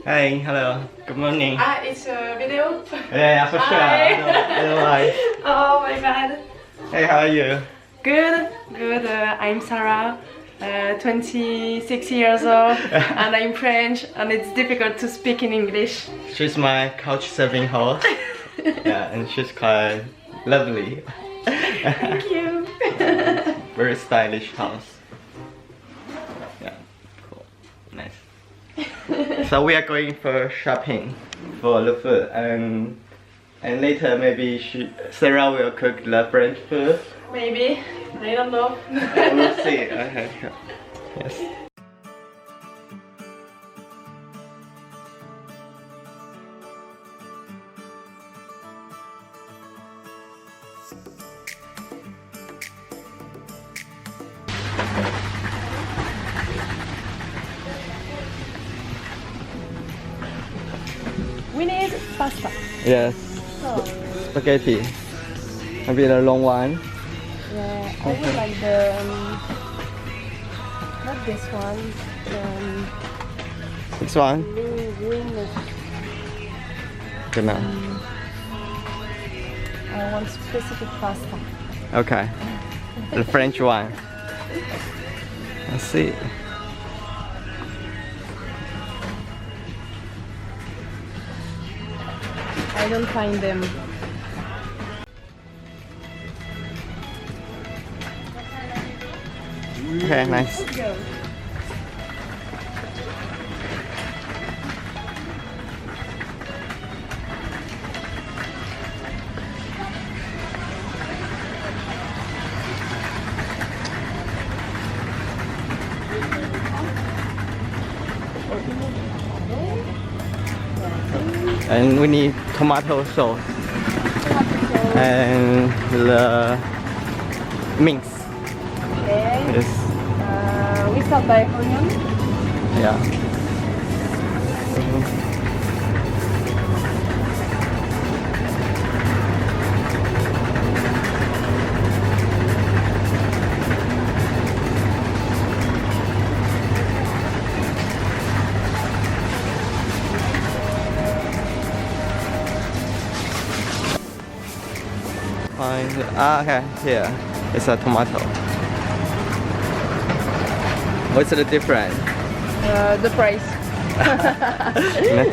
Hey, hello. Good morning. It's a video. Yeah, for sure. I know why. Oh my bad. Hey, how are you? Good. I'm Sara, 26 years old, and I'm French, and it's difficult to speak in English. She's my Couchsurfing host. Yeah, and she's quite lovely. Thank you. Very stylish house. Yeah, cool. Nice. So we are going for shopping for the food, and later maybe Sarah will cook the French food. Maybe. I don't know. We'll see. Okay. Yes. We need pasta. Yes. Oh. Spaghetti. Maybe the long one. Yeah, I would like the not this one. This one. Green. Good now. I want specific pasta. Okay. The French one. Let's see. I don't find them. Okay, nice. Let's go. And we need tomato sauce and the mince. Okay. Yes. We start by onion. Yeah. Okay, here. It's a tomato. What's the difference? The price.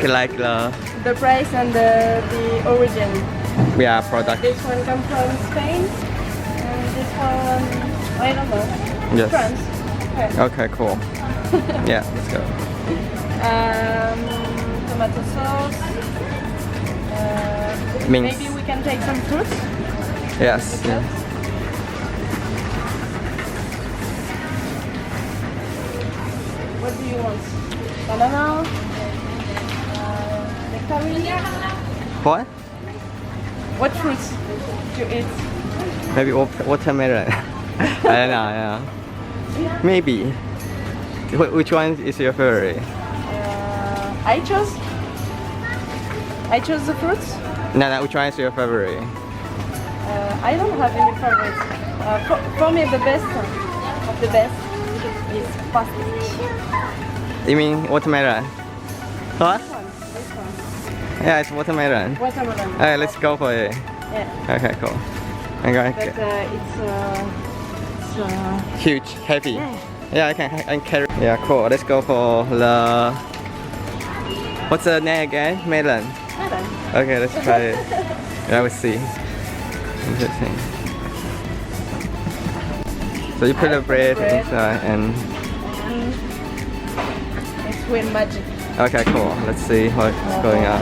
Like The price and the origin. product. This one comes from Spain, and this one I don't know. Yes. France. Okay, cool. Yeah, let's go. Tomato sauce. Mince. Maybe we can take some fruits. Yes. Yeah. What do you want? Banana? Nectarine? What? What fruits do you eat? Maybe watermelon. I don't know, yeah. Maybe. Which one is your favorite? I chose the fruits. No, which one is your favorite? I don't have any favorites. For me, the best of the best is pasta. You mean watermelon? What? This one. Yeah, it's watermelon. Watermelon. Okay, let's go for it. Yeah. Okay, cool. Okay. But it's Huge, heavy. yeah. Yeah, I can carry. Yeah, cool. Let's go for the. What's the name again? Melon. Melon. Okay, let's try it. Yeah, we'll see. Interesting. So you put the bread inside and. It's with magic. Okay, cool. Let's see what's going on.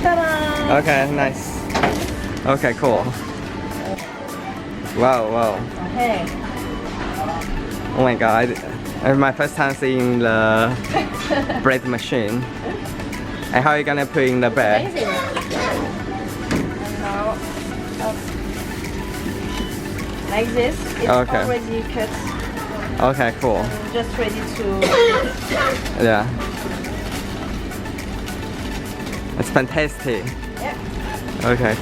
Ta-da! Okay, nice. Okay, cool. Wow. Hey. Oh my god. It's my first time seeing the bread machine. And how are you gonna put in the bread? Amazing. And now, like this, it's Okay. already cut. Okay, cool. And just ready to. Yeah. It's fantastic. Yeah. Okay.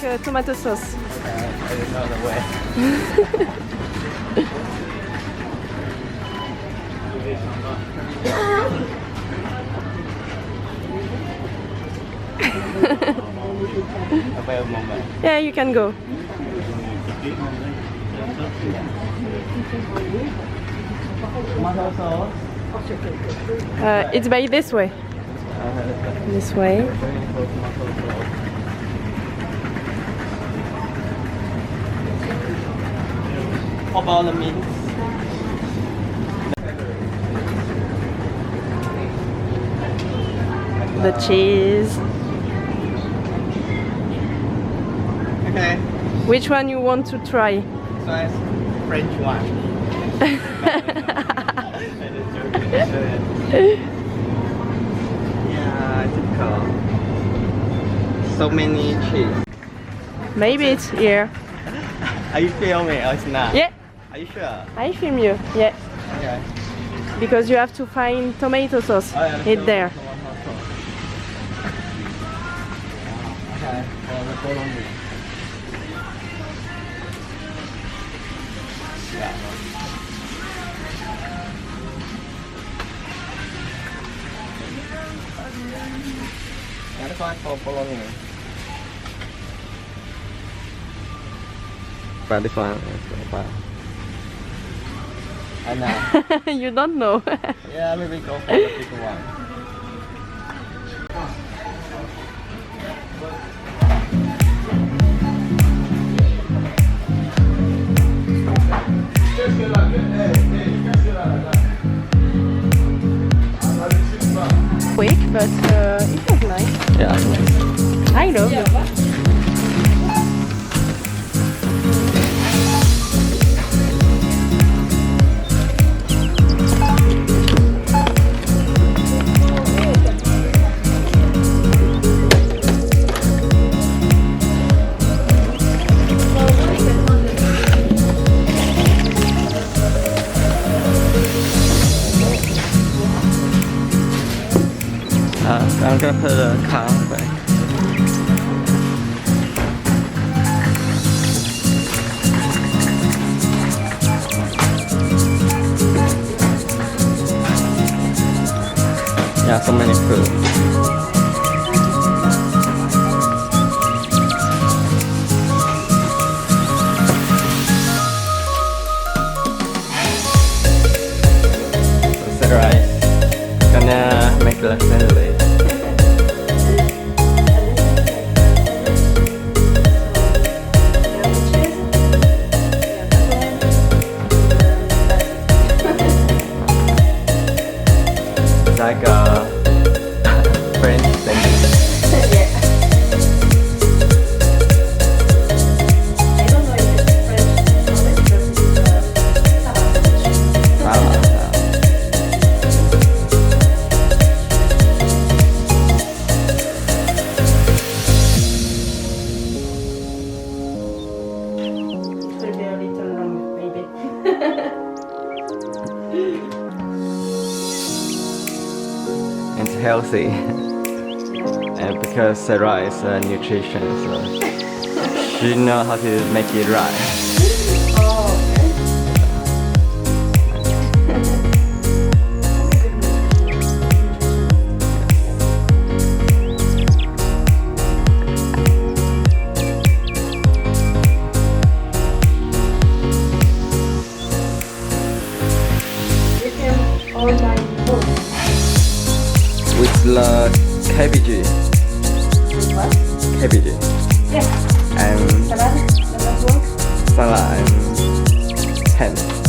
like tomato sauce. I didn't know the way. Yeah, you can go. It's by this way. This way. How about the meat? The cheese. Okay. Which one you want to try? So it's French one. Yeah, typical. So many cheese. Maybe it's here. Are you filming or it's not? Yeah, Are you sure? I film you. Yeah, Okay. because you have to find tomato sauce. Oh, yeah, It's there. Okay. The bolognese. Yeah. That's why for bolognese. But this one is fine. I know. You don't know. Yeah, maybe go for the big one. Quick, but it was nice. Yeah, nice. I love it. I'm gonna put a car back. Yeah, so many food. So Sara is gonna make the sandwich. Like a French sandwich. Yeah. I don't know if it's French sandwich, but it's Sara sandwich. It will be a little long, maybe. It's healthy. And because Sara is a nutrition, so she knows how to make it right. Oh, you can order both. With the cabbage, What? cabbage, Yeah. and Salad? Salad works? salad and ham.